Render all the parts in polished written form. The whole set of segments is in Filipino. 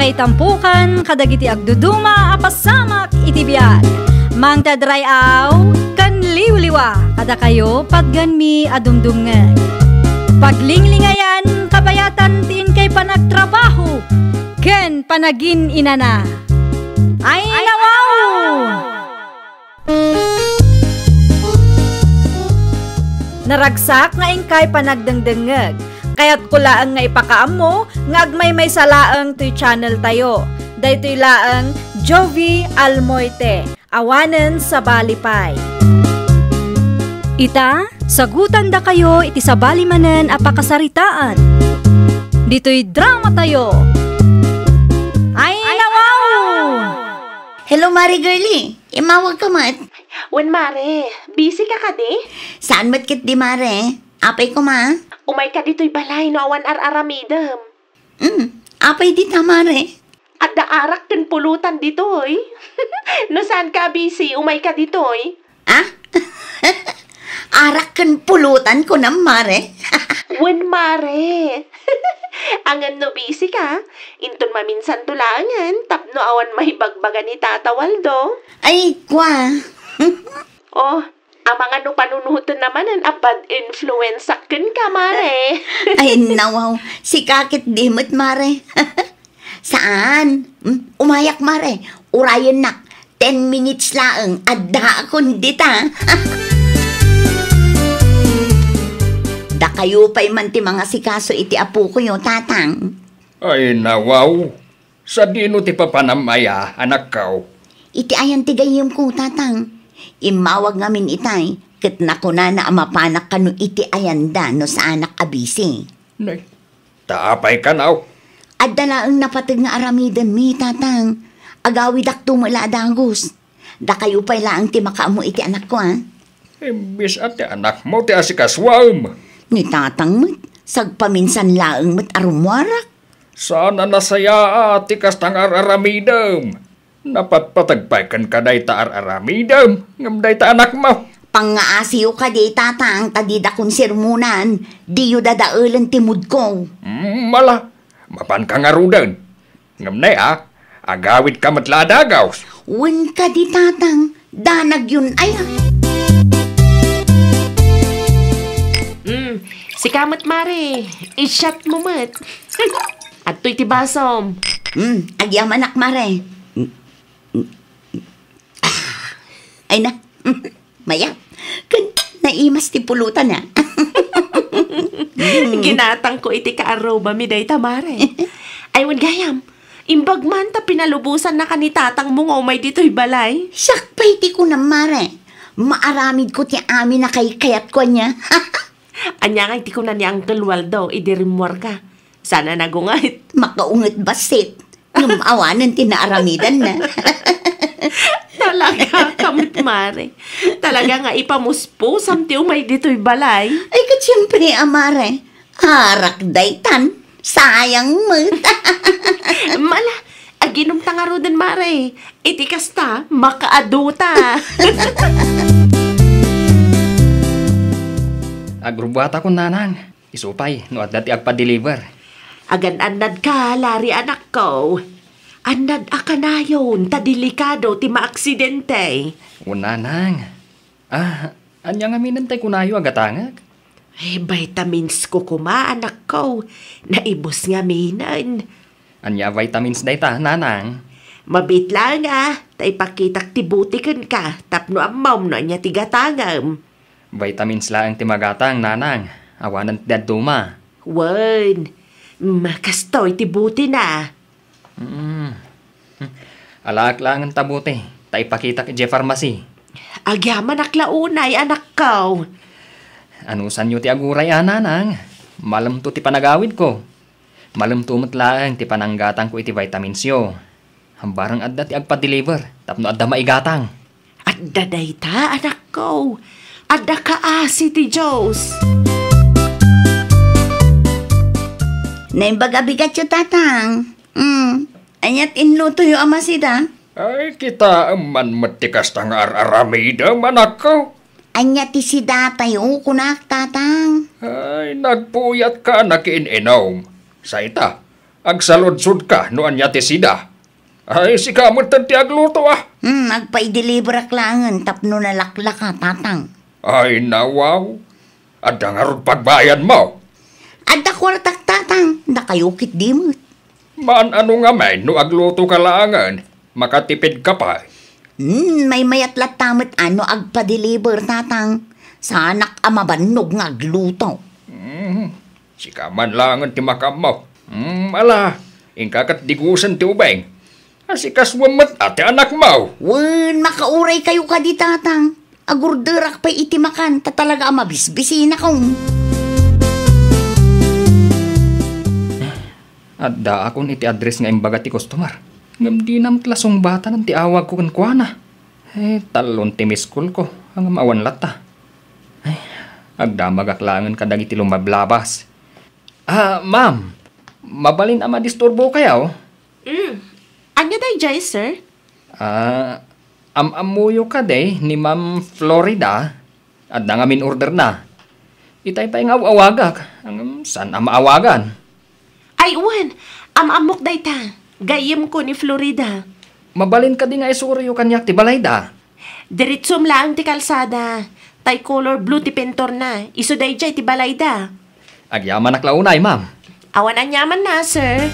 ngay tampukan kadagiti agduduma apasamak iti biag. Mang tadrayaw kan liwliwa kada kayo pagganmi adumdumngeg. Paglinglingayan kabayatan tiin kay panagtrabaho ken panagin inana. Ay nawaw! Naragsak nga ingkay panagdengdengeg. Kaya't kulaang nga ipakaam mo, nga agmay salaang to'y channel tayo. Daytoy laang Jovi Almoite, awanen sa balipay. Ita, sagutan da kayo iti sa balimanen apakasaritaan. Dito'y drama tayo. Ay nawaw! Hello, Mari Girlie. Imawag ka mat. Wen Mare, busy ka di? Saan mat kit di, Mare? Apay ko ma? Umay ka dito'y balay no awan ar-aramidam. Apay di ta, Mare? At daarak ken pulutan dito'y. No saan ka busy, umay ka dito'y. Ah? Arak kan pulutan ko na, Mare. Wen Mare. Angan no busy ka, inton maminsan tulangan, tapno awan mahibagbagan ni Tata Waldo. Ay, kwa. Oh, ang mga no panunutan naman ang bad influence ken ka, Mare. Ay, nawaw. Si kakit dimot, Mare. Saan? Umayak, Mare. Urayan nak. 10 minutes laang. Adda akong dita. Da kayo pa'y man ti mga sikaso iti apo ko yung tatang. Ay, nawaw. Sa dino ti papanamaya, anak kaw. Iti ayan ti gayem ko, tatang. Imawag ngamin itay. Kat nako na amapanak ka no iti ayan da no sa anak abisi. Nay, taapay ka naw. Adda laang napatid nga aramidan mi, tatang. Agawid ak tumala dagos. Da kayo pa'y laang ti makaamo iti anak ko, ha? Imbis at ti anak mo ti asikaswam. Ni tatang mat, sagpaminsan laang mat arumwarak. Sana nasaya ti kastang araramidam. Napatpatagpay kan kaday ta araramidam. Ngamday ta anak mo. Pangaasiyo ka di, tatang, tadida kong sirmunan. Di yu dadaulan timud ko. Mala, mapan ka nga rudan. Ngamnay agawid ka matladagaws. Wen ka di, tatang, danag yun ay. Si kamat Mare, i-shot mo mat. At to'y tibasom. Agyam anak, Mare. Ay na, maya, kan naimas ti pulutan na. Ginatang ko iti kaaroba mi day tamare. Ay wan gayam, imbag man ta pinalubusan na kanitatang mo ngomay dito'y balay. Sakpay ti ko na, Mare. Maaramid ko ti amin na kay kayat ko niya. Anya nga iti ko na ni Uncle Waldo, idirimwar ka. Sana nagungait. Makaungat basit. Yung awanan tinaaramidan na. Talaga, kamit Mare. Talaga nga ipamuspo, samti umay dito'y balay. Ay, katsiyempre, Mare. Harak daytan. Sayang mo. Mala, aginom tangaro din, Mare. Iti kasta, makaaduta. Agrubata ko nanang. Isupay, no at dati agpa-deliver. Agan-anad ka, lari anak ko. Anad akanayon, ta delikado ti maaksidente. Unanang. Anya nga minantay kunayo agatangag. Eh, vitamins ko kuma, anak ko. Naibos nga minan. Anya vitamins dayta, nanang. Mabit lang tay pakitak ti butikan ka, tapno amaw no anya ti gatangam. Vitamins lang ti magatang, nanang. Awanan ti daduma. Wan, makastoy ti buti na. Alaak lang ang tabuti. Ta ipakita ki Pharmacy. Agyaman aklaunay, anak ko. Anusan nyo ti aguray, nanang. Malam to ti panagawid ko. Malam tumot lang ti pananggatang ko iti vitamins yo. Hambarang adda ti agpa-deliver. Tapno adda maigatang. Adda dayta, anak ko. Adda ka si ti Diyos. Naimbaga bigat yung tatang. Anyat inluto yung ama sida. Ay, kita man matikas tang aramida, manak ko. Anyat ti sida tayo kunak tatang. Ay, nagpuyat ka na kiininom. Sa ita, Agsaludsud ka no anya ti sida. Ay, si kamot ti agluto ah. Agpa-i-deliver aklangan tapno nalaklak ka, tatang. Ay, nawaw. Adda nga ron pagbayad mo. Adda kwartak, tatang. Nakayukit dimot. Man ano nga may no agluto ka laangan. Makatipid ka pa. May mayatlat tamot ano agpa-deliver, tatang. Sa anak amabanog nga agluto. Si kaman langan ti makam mo. Ala, ingkakat digusan ti ubeng. Asikas wamat ati anak mo. Wen, makauray kayo ka di, tatang. Agurderak pa iti makan, talaga mabisbisin akong. Adda akon iti address nga imbaga ti customer. Ngam di nam tlasong bata ng ti awag ko kankwana. Talon ti miskul ko, ang maawan lata. Agdamag aklangan kadag iti lumablabas. Ma'am, mabalin ama disturbo kayaw? Anya day, sir? Amuyo ka day ni Ma'am Florida at nangamin order na. Itay pa yung awagak. Saan maawagan? Ay, uwan. Amok day ta. Gayem ko ni Florida. Mabalin ka di nga isuryo kanyak ti balayda. Diritsom lang ti kalsada. Tay color blue ti pentor na. Iso day ti balayda. Agyaman aklaunay, ma'am. Awan ang yaman na, sir.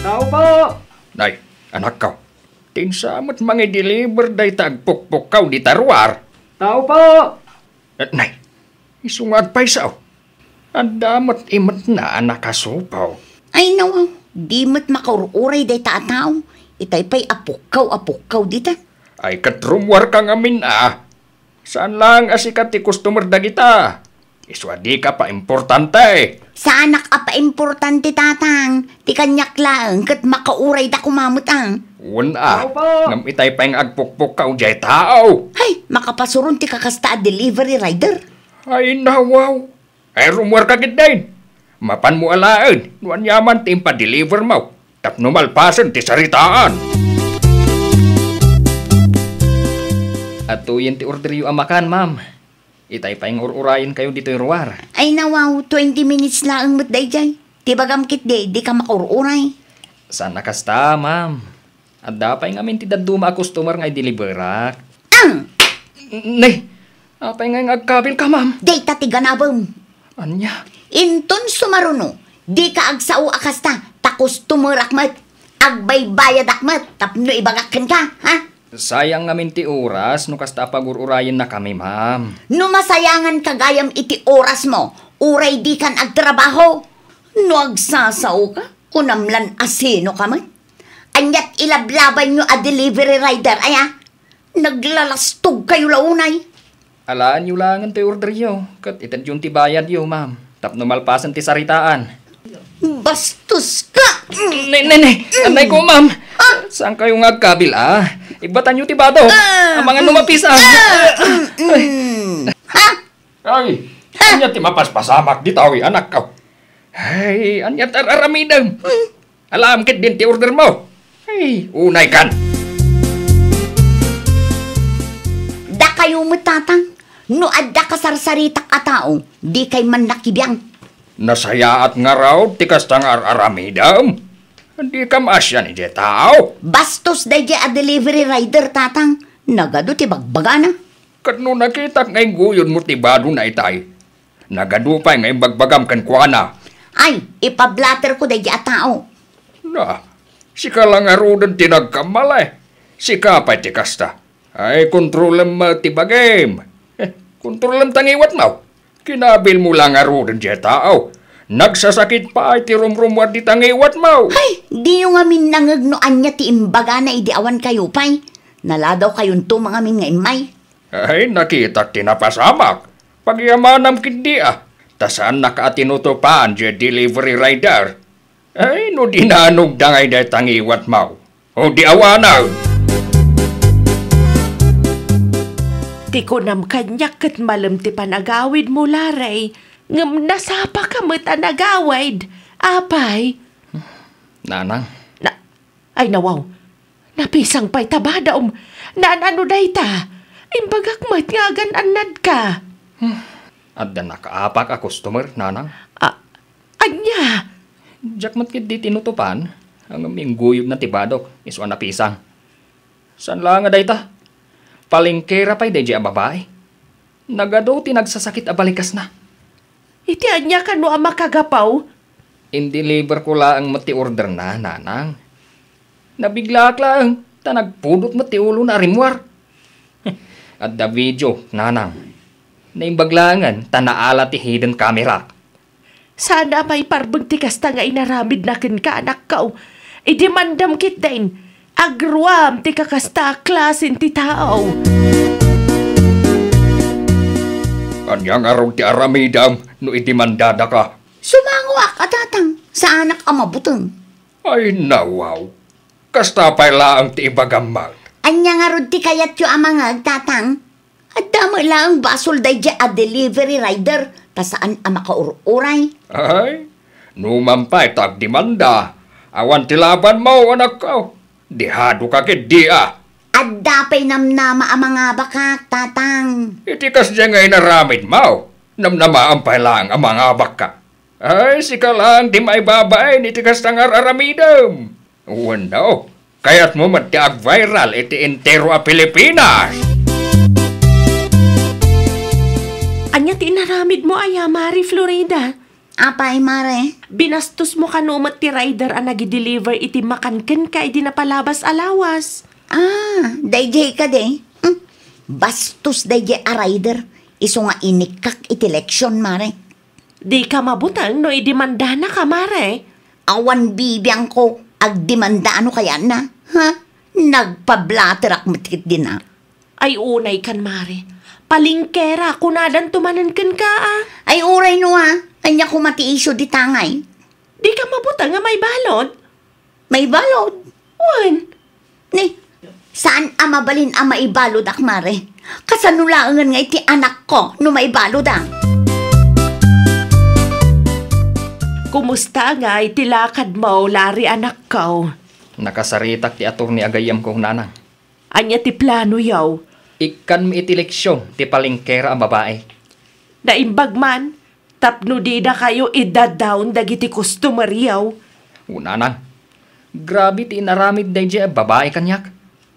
Tao po! Nay, anak ka. Tinsamot mga deliver day tagpukpukaw di tarwar. Tao po! Nay, isungat pa isaw. Ang damat imat na anak kasupaw. Ay, nawaw. Di mo't makaururay day taataw. Itay pa'y apukaw dita. Ay katrumwar ka ngamin ah. Saan lang asikat ti customer dagita? Iswadi ka pa importante. Sa anak apa importante, tatang. Ti kanyak lang kat makauray da kumamot ang. Wan ah. Ngam itay pa yung agpukpukaw jay tao. Ay, makapasurun ti kakasta delivery rider. Ay nawaw. Ay rumwar ka gidain. Mapan mo alaan. Nuan yaman ti impa-deliver mo. Tapno malpasan ti saritaan. At tuyin ti order yu amakan, ma'am. Itay pa yung ururayin kayo dito yung ruwar. Ay, nawaw. 20 minutes lang mo't day jay. Ti bagamkit di ka makaururay. Sana kasta, ma'am. At dapay nga min ti daduma a customer nga i-deliverak. Nay, apay nga yung agkabil ka, ma'am. Day tatiganabam. Anya? Inton sumaruno. Di ka agsao akasta. Takos tumurakmat. Agbaybayad akmat. Tapno ibagakan ka, ha? Sayang nga min ti oras no kasta pagururayin na kami, ma'am. No masayangan kagayam iti oras mo, uray di kan agtrabaho. No agsasao ka, kunamlan asino ka man. Anyat ilablabay nyo a delivery rider, aya. Naglalastog kayo launay. Alaan nyo lang ang ti order yo. Kat itad yung ti bayad yo, ma'am. Tapno malpasan ti saritaan. Bastos ka! Nay, anay ko, ma'am. Saan kayo nga kabil, ah? Ibatan nyo ti bado. Ang mga lumapis, ah. Ha? Ay, anya ti mapaspasamak di tawi anak ka. Ay, anya tararamidang. Alam kit din ti order mo. Ay, unay kan. Da kayo mo, tatang. No adda ka sarsaritak a tao, di kay man nakibiyang. Nasayaat nga raw ti kastang aramidam. Hindi ka masya ni di tao. Bastos day a delivery rider, tatang. Nagado ti bagbagana. Kat no nakita ngay guyon mo ti bado na itay. Nagadupay ngay bagbagam kan kuana. Ay, ipablatter ko day a tao. Na, si ka lang arudan ti nagkamalay. Si ka pa ti kasta. Ay, kontrolem mo ti bagim. Kontrolem tangiwat mo. Kinabil mo lang arudan di tao. Nagsasakit pa ay ti rumrumwat di tangiwat mo. Ay, di nyo nga min nangagnoan niya ti imbaga na idiawan kayo pay. Naladaw kayong to mga min nga imay. Ay, nakita tinapasamak. Pagyamanam kindi ah. Tasaan nakaatinutupan di delivery rider. Ay, no dinanog dangay da tangiwat mo. O di awanaw. Ti ko nam kanyak kat malam ti panagawid mo, laray. Ngam nasapa ka mo't anagawid. Apay. Nanang, Ay nawaw. Napisang pa'y tabada Naanano day ta. Imbagak mo't nga anad ka. adda nakaapak a customer, nanang. Anya? Jack matkid di tinutupan, ang aming guyog na tibadok, iso na pisang. San lang nga dayta? Palingkera pa'y day a babae. Nagado tinagsasakit a balikas na. Iti anya ka no ang makagapaw? In-deliver ko lang mati order na, nanang. Nabigla lang, nagpudot mati ulo na rimwar. At the video, nanang. Naimbaglangan, naala ti hidden camera. Sana may parbag ti kasta nga inaramid na kin ka anak ka. Idimandam kit din. Agruam ti kakasta klasin ti tao. Anyang araw ti aramidam no itimandada ka. Sumangwa ka, tatang, sa anak ang mabutong. Ay nawaw. Kasta pa'y laang ti ibagamag. Anya nga rod ti kayat yu amangag, tatang. At damo lang basol day a delivery rider, ta saan ang makaururay. Ay, numampay tag dimanda. Awan ti laban mo, anak ko. Dihado ka kit dia. At dapay namnama ang mga bakak, tatang. Iti kas dyan nga inaramid mo. Namnamaan pa lang ang mga baka. Ay, sika lang di maibabain iti kas tangar aramidam. Wano, kaya't mo matiag viral iti entero a Pilipinas. Anya ti inaramid mo aya, Mari Florida. Apay, mare. Binastos mo kanumat ti rider ang nag-deliver iti makanken ka iti napalabas alawas. Dayjay ka de. Bastos dayjay a rider. Iso nga inikak iti leksyon, mare. Di ka mabutang no idimanda na ka, Mare. Awan bibiyang ko, agdimanda ano kaya na? Ha? Nagpablaterak matikit din na. Ay unay kan, Mare. Palingkera, kunadan tumanan kan ka Ay uray no ha. Anya ko matiisyo di tangay. Di ka mabutang nga may balod. May balod. Wan. Ni, saan mabalin ang maibalod ak, mare? Kasanulangan nga iti anak ko no maibalod ah. Kumusta nga iti lakad mo, lari anak ko? Nakasaritak ti ator ni agayam kong nanang. Anya ti plano yaw? Ikan mi iti leksyon, ti palingkera ang babae. Naimbag man, tapno di na kayo idadawn dagiti customer yaw. Nanang, grabe ti inaramid day a babae kanyak.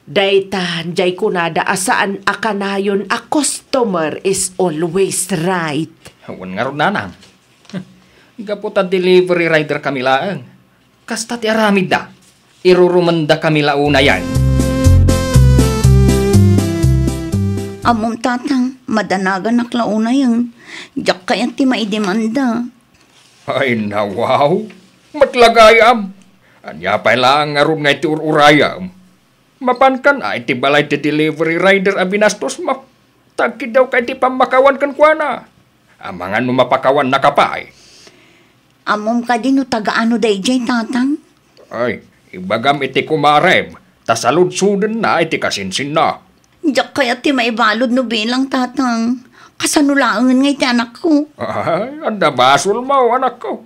Daytan, jay kunada asaan akanayon a customer is always right. Wan nga ron, nanang. Gaputa delivery rider kami laang. Kasta ti aramid da. Irurumanda kami launa yan. Among tatang, madanagan na klauna yan. Diyak kaya ti maidemanda. Ay nawaw. Matlagayam. Anya pa'y lang nga ron nga iti ururayam. Mapankan ay ti balay ti delivery rider a binastos mo. Tagkid daw kay ti pamakawan kan kuana. Amangan no mapakawan na kapay. Amom ka din no tagaano dayjay, tatang. Ay, ibagam iti kumarem. Tasalud-sudan na iti kasinsin na. Diyak kaya ti maibalod no bilang, tatang. Kasanulangan nga iti anak ko. Ay, anda basol mo, anak ko.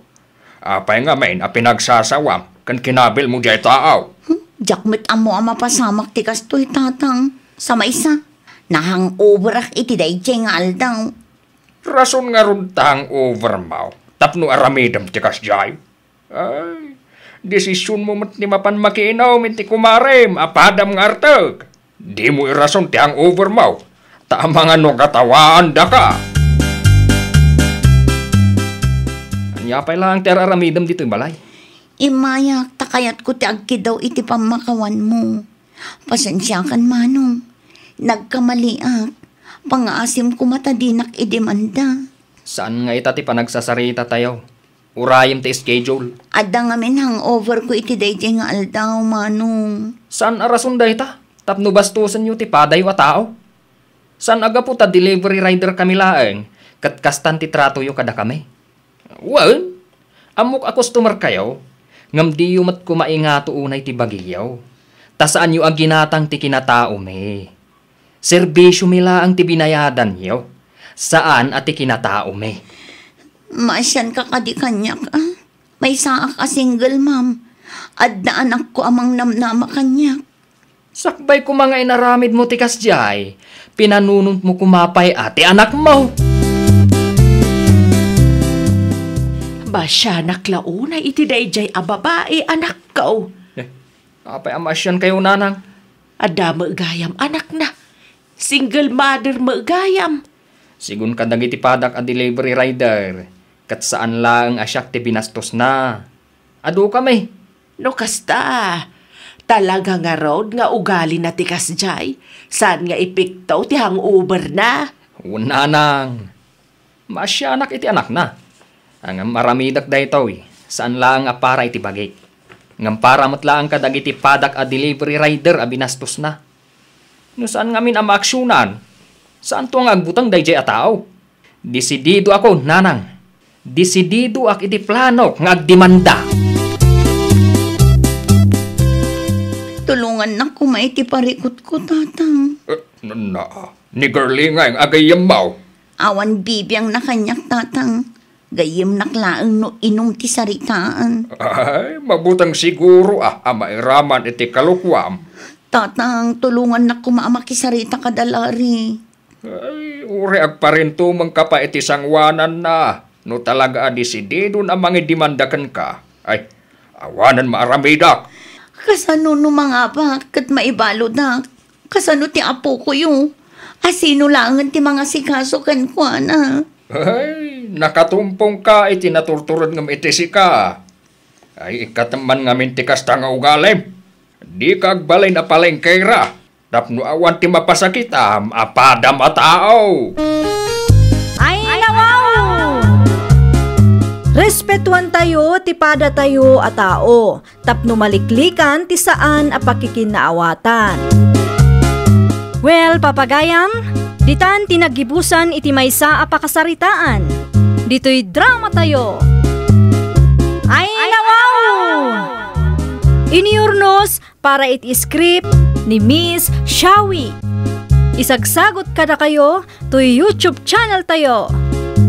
Apay nga main, pinagsasawam, kan kinabil mo jay taaw. Diyak amo ang mapasamak ti kastoy, tatang. Sa maisa, nahang-over ak iti dayjay nga aldaw. Rason nga ron tang over mo. Tapno aramidam ti kasjay. Ay, desisyon mo mat ni mapan makinaw minti kumarem, apadam nga artag. Di mo irason ti ang over mo. Tama nga no katawaan da ka. Anya pa'y lang ti aramidam dito balay. Imayak, takayat ko ti agki daw iti pamakawan mo. Pasensya kan, manong. Nagkamaliak. Pangaasim ko matadinak idemanda. Saan nga ita ti panagsasarita tayo? Urayim ti schedule. Adda nga men hangover ko iti dayjay nga aldaw, manong. Saan arason da ita? Tapno bastusan nyo ti paday wa tao? Saan aga po ta delivery rider kami laeng? Kat kastan ti trato yo kada kami? Well, amok a customer kayo. Ngam di yu mat kumaingato unay ti bagiyaw. Ta saan yu aginatang ti kinatao me? Serbisyo mila ang ti binayadan yo. Saan at ti kinatao me? Masyan ka kadi kanyak, ah. May saak a single, ma'am. Adda anak ko amang namnama kanyak. Sakbay ko mga inaramid mo ti kasjay. Pinanunod mo kumapay ati anak mo. Basya naklauna iti dayjay a babae anak kao. Apay amasyan kayo nanang. Ada maagayam anak na. Single mother maagayam. Sigun kadag iti padak a delivery rider. Kat saan lang asyak ti binastos na. Adu kami. No kasta. Talaga nga road nga ugali na ti kasjay. Saan nga ipiktaw ti hangover na. Nanang. Masyanak iti anak na. Ang maramidak daytoy. Saan lang a para iti bagay. Ngam para matlaan kadag iti padak a delivery rider a binastos na. No saan ngamin ang maaksyonan? Saan to ang agbutang dayjay a tao? Desidido ako, nanang. Desidido ak iti plano nga agdemanda. Tulungan na kumay ti parikot ko, tatang. Ni girlie nga yung agayam mo. Awan bibiyang na kanyak, tatang. Gayem naklaang no inom ti saritaan. Ay, mabutang siguro mairaman iti kalukwam. Tatang, tulungan na kumamakisarita kadalari. Ay, uri agparinto mang kapa iti sangwanan na. No talaga desidido na mangidemandakan ka. Ay, awanan maaramidak. Kasano no mga bakit maibalo dak? Kasano ti apo ko yung? Asino langan ti mga sikaso kan ko na? Ay, nakatumpong ka iti naturturod ngam iti sika. Ay, ikataman ngamin ti kasta nga ugalim. Di kagbalay na palengkera. Tapno awan ti mapasakitam, apadam a tao. Ay, nawaw! Respetuan tayo, ti pada tayo a tao. Tapno maliklikan ti saan a pakikinaawatan. Well, papagayam, ditan tinagibusan iti maysa a pakasaritaan. Dito'y drama tayo. Ay, nawaw! Iniurnos para iti script ni Miss Shawi. Isagsagot kada kayo to YouTube channel tayo,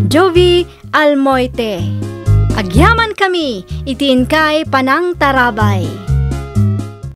Jovi Almoite. Agyaman kami, itiin kay Panang Tarabay.